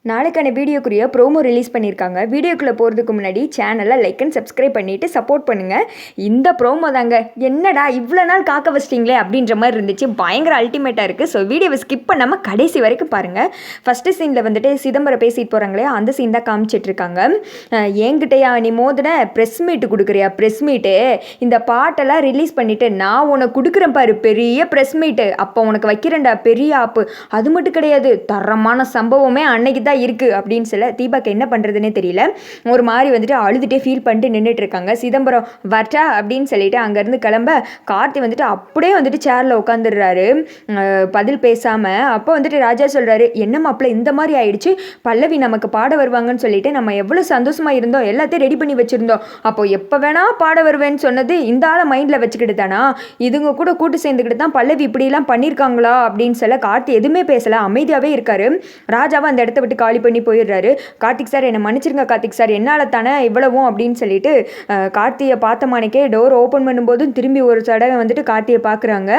நாளைக்கான வீடியோக்குரிய promo release பண்ணியிருக்காங்க. வீடியோக்குள்ளே போகிறதுக்கு முன்னாடி சேனலை லைக் அண்ட் சப்ஸ்கிரைப் பண்ணிவிட்டு சப்போர்ட் பண்ணுங்கள். இந்த ப்ரோமோ தாங்க, என்னடா இவ்வளோ நாள் காக்க வச்சிட்டிங்களே அப்படின்ற மாதிரி இருந்துச்சு. பயங்கர அல்டிமேட்டாக இருக்குது. ஸோ வீடியோவை ஸ்கிப் பண்ணாமல் கடைசி வரைக்கும் பாருங்கள். ஃபஸ்ட்டு சீனில் வந்துட்டு சிதம்பரம் பேசிட்டு போகிறாங்களே, அந்த சீன் தான் காமிச்சிட்ருக்காங்க. என்கிட்டயா நீ மோதின ப்ரெஸ் மீட்டு கொடுக்குறியா? ப்ரெஸ் மீட்டு இந்த பாட்டெல்லாம் ரிலீஸ் பண்ணிவிட்டு நான் உனக்கு கொடுக்குறேன் பாரு பெரிய ப்ரெஸ் மீட்டு, அப்போ உனக்கு வைக்கிறேன்டா பெரிய ஆப்பு. அது மட்டும் கிடையாது, தரமான சம்பவமே அன்னைக்கு தான் இருக்குது அப்படின்னு சொல்ல தீபாக்கு என்ன பண்ணுறதுனே தெரியல. ஒரு மாதிரி வந்துட்டு அழுதுகிட்டே ஃபீல் பண்ணிட்டு நின்றுட்டு இருக்காங்க. சிதம்பரம் வர்ட்டா அப்படின்னு சொல்லிட்டு அங்கேருந்து கிளம்ப கார்த்தி வந்துட்டு அப்படியே வந்துட்டு சேரில் உட்காந்துடுறாரு பதில் பேசாமல். அப்போ வந்துட்டு ராஜா சொல்கிறாரு, என்ன மாப்பிள்ள இந்த மாதிரி ஆயிடுச்சு, பல்லவி நமக்கு பாட வருவாங்கன்னு சொல்லிட்டு நம்ம எவ்வளோ சந்தோஷமாக இருந்தோம், எல்லாத்தையும் ரெடி பண்ணி வச்சுருந்தோம், அப்போ எப்போ வேணா பாட வருவேன்னு சொன்னது இந்த ஆளை மைண்டில் வச்சுக்கிட்டு தானா, இதுங்க கூட கூட்டு சேர்ந்துக்கிட்டு தான் பல்லவி இப்படிலாம் பண்ணியிருக்காங்களா அப்படின்னு சொல்ல கார்த்தி எதுவுமே பேசலை, அமைதியாகவே இருக்காரு. ராஜாவை அந்த இடத்த விட்டு காலி பண்ணி போயிடுறாரு. கார்த்திக் சார் என்னை மன்னிச்சிருங்க கார்த்திக் சார், என்னால் தானே இவ்வளவும் அப்படின்னு சொல்லிட்டு கார்த்தியை பார்த்த மாணிக்கே டோர் ஓப்பன் பண்ணும்போதும் திரும்பி ஒரு தடவை வந்துட்டு கார்த்தியை பார்க்குறாங்க.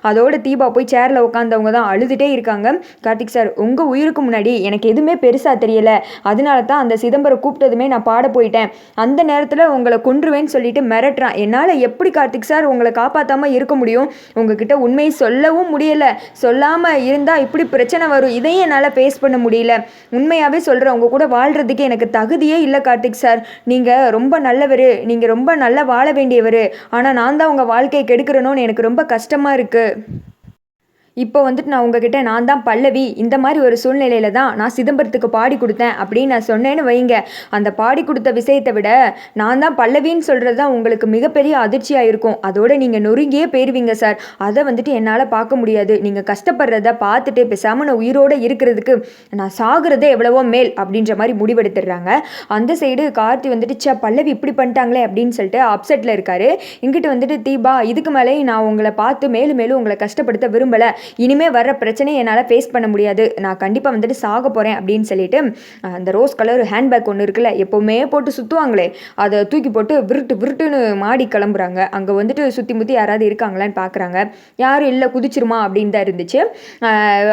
அதோட தீபா போய் சேரில் உட்காந்தவங்க தான் அழுதுகிட்டே இருக்காங்க. கார்த்திக் சார், உங்கள் உயிருக்கு முன்னாடி எனக்கு எதுவுமே பெருசாக தெரியலை, அதனால தான் அந்த சிதம்பரம் கூப்பிட்டதுமே நான் பாட போயிட்டேன், அந்த நேரத்தில் உங்களை கொன்றுவேன்னு சொல்லிட்டு மிரட்டுறான். என்னால் எப்படி கார்த்திக் சார் உங்களை காப்பாற்றாமல் இருக்க முடியும், உங்ககிட்ட உண்மையை சொல்லவும் முடியலை, சொல்லாமல் இருந்தால் இப்படி பிரச்சனை வரும், இதையும் என்னால் ஃபேஸ் பண்ண முடியல, உண்மையாகவே சொல்கிறேன், உங்கள் கூட வாழ்கிறதுக்கு எனக்கு தகுதியே இல்லை கார்த்திக் சார், நீங்கள் ரொம்ப நல்லவர், நீங்கள் ரொம்ப நல்லா வாழ வேண்டியவர், ஆனால் நான் தான் உங்கள் வாழ்க்கையை கெடுக்கிறேனோன்னு எனக்கு ரொம்ப கஷ்டமாக இருக்குது. இப்போ வந்துட்டு நான் உங்ககிட்ட நான் தான் பல்லவி, இந்த மாதிரி ஒரு சூழ்நிலையில் தான் நான் சிதம்பரத்துக்கு பாடி கொடுத்தேன் அப்படின்னு நான் சொன்னேன்னு வைங்க, அந்த பாடி கொடுத்த விஷயத்தை விட நான் தான் பல்லவின்னு சொல்கிறது தான் உங்களுக்கு மிகப்பெரிய அதிர்ச்சியாக இருக்கும், அதோடு நீங்கள் நொறுங்கியே போயிருவீங்க சார், அதை வந்துட்டு என்னால் பார்க்க முடியாது, நீங்கள் கஷ்டப்படுறத பார்த்துட்டு பேசாமல் நான் உயிரோடு இருக்கிறதுக்கு நான் சாகிறதே எவ்வளவோ மேல் அப்படின்ற மாதிரி முடிவெடுத்துடுறாங்க. அந்த சைடு கார்த்தி வந்துட்டு பல்லவி இப்படி பண்ணிட்டாங்களே அப்படின்னு சொல்லிட்டு அப்செட்டில் இருக்காரு. இங்கிட்டு வந்துட்டு தீபா, இதுக்கு மேலே நான் உங்களை பார்த்து மேலும் மேலும் உங்களை கஷ்டப்படுத்த விரும்பலை, இனிமேல் வர்ற பிரச்சனையை என்னால் ஃபேஸ் பண்ண முடியாது, நான் கண்டிப்பாக வந்துட்டு சாக போகிறேன் அப்படின்னு சொல்லிட்டு அந்த ரோஸ் கலர் ஹேண்ட்பேக் ஒன்று இருக்குல்ல எப்போவுமே போட்டு சுற்றுவாங்களே, அதை தூக்கி போட்டு விருட்டுன்னு மாடி கிளம்புறாங்க. அங்கே வந்துட்டு சுற்றி முற்றி யாராவது இருக்காங்களான்னு பார்க்குறாங்க, யாரும் இல்லை, குதிச்சிருமா அப்படின்னு தான் இருந்துச்சு.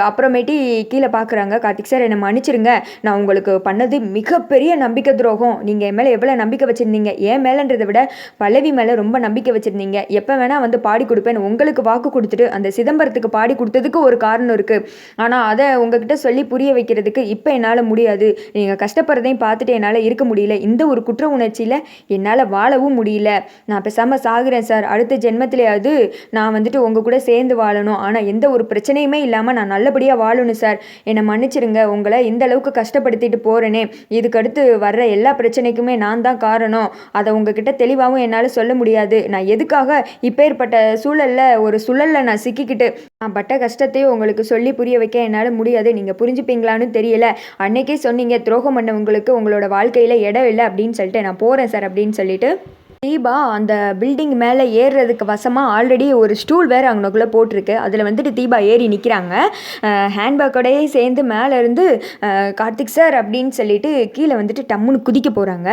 அப்புறமேட்டி கீழே பார்க்குறாங்க, கார்த்திக் சார் என்னை மன்னிச்சிருங்க, நான் உங்களுக்கு பண்ணது மிகப்பெரிய நம்பிக்கை துரோகம், நீங்கள் என் மேலே எவ்வளோ நம்பிக்கை வச்சுருந்தீங்க, என் மேலேன்றதை விட பல்லவி மேலே ரொம்ப நம்பிக்கை வச்சுருந்தீங்க, எப்போ வேணால் வந்து பாடி கொடுப்பேன் உங்களுக்கு வாக்கு கொடுத்துட்டு அந்த சிதம்பரத்துக்கு பாடி கொடுத்ததுக்கு ஒரு காரணம் இருக்குது, ஆனால் அதை உங்ககிட்ட சொல்லி புரிய வைக்கிறதுக்கு இப்போ என்னால் முடியாது, நீங்கள் கஷ்டப்படுறதையும் பார்த்துட்டு என்னால் இருக்க முடியல, இந்த ஒரு குற்ற உணர்ச்சியில் என்னால் வாழவும் முடியல, நான் பேசாமல் சாகுறேன் சார், அடுத்த ஜென்மத்திலேயாவது நான் வந்துட்டு உங்கள் கூட சேர்ந்து வாழணும், ஆனால் எந்த ஒரு பிரச்சனையுமே இல்லாமல் நான் நல்லபடியாக வாழணும் சார், என்னை மன்னிச்சிருங்க, உங்களை இந்த அளவுக்கு கஷ்டப்படுத்திட்டு போகிறேனே, இதுக்கடுத்து வர்ற எல்லா பிரச்சனைக்குமே நான் தான் காரணம், அதை உங்ககிட்ட தெளிவாகவும் என்னால் சொல்ல முடியாது, நான் எதுக்காக இப்பேற்பட்ட ஒரு சுழலில் நான் சிக்கிக்கிட்டு நான் பட்ட கஷ்டத்தையும் உங்களுக்கு சொல்லி புரிய வைக்க என்னால் முடியாது, நீங்கள் புரிஞ்சுப்பீங்களான்னு தெரியல, அன்னைக்கே சொன்னீங்க துரோகம் பண்ணவங்களுக்கு உங்களோட வாழ்க்கையில் இடம் இல்லை அப்படின்னு சொல்லிட்டு நான் போகிறேன் சார் அப்படின்னு சொல்லிட்டு தீபா அந்த பில்டிங் மேலே ஏறுறதுக்கு வசமாக ஆல்ரெடி ஒரு ஸ்டூல் வேறு அங்கனக்குள்ளே போட்டிருக்கு, அதில் வந்துட்டு தீபா ஏறி நிற்கிறாங்க. ஹேண்ட்பேக்கோடையே சேர்ந்து மேலே இருந்து கார்த்திக் சார் அப்படின்னு சொல்லிட்டு கீழே வந்துட்டு டம்முன்னு குதிக்க போகிறாங்க.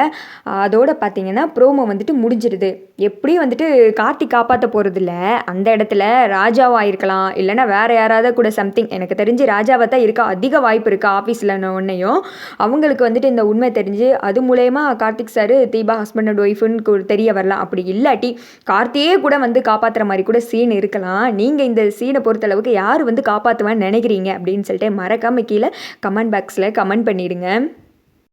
அதோடு பார்த்தீங்கன்னா ப்ரோமோ வந்துட்டு முடிஞ்சிருது. எப்படியும் வந்துட்டு கார்த்திக் காப்பாற்ற போகிறதில்ல, அந்த இடத்துல ராஜாவாக இருக்கலாம், இல்லைனா வேறு யாராவது கூட சம்திங், எனக்கு தெரிஞ்சு ராஜாவை தான் இருக்கா அதிக வாய்ப்பு இருக்குது, ஆஃபீஸில் ஒன்றையும் அவங்களுக்கு வந்துட்டு இந்த உண்மை தெரிஞ்சு அது மூலயமா Karthik sir Deepa husband and ஒய்ஃபுன்னு தெரிய வரலாம், அப்படி இல்லாட்டி கார்த்தியே கூட வந்து காப்பாற்றுற மாதிரி கூட சீன் இருக்கலாம். நீங்கள் இந்த சீனை பொறுத்தளவுக்கு யார் வந்து காப்பாற்றுவான்னு நினைக்கிறீங்க அப்படின்னு சொல்லிட்டு மறக்காமல் கீழே கமெண்ட் பாக்ஸில் கமெண்ட் பண்ணிடுங்க.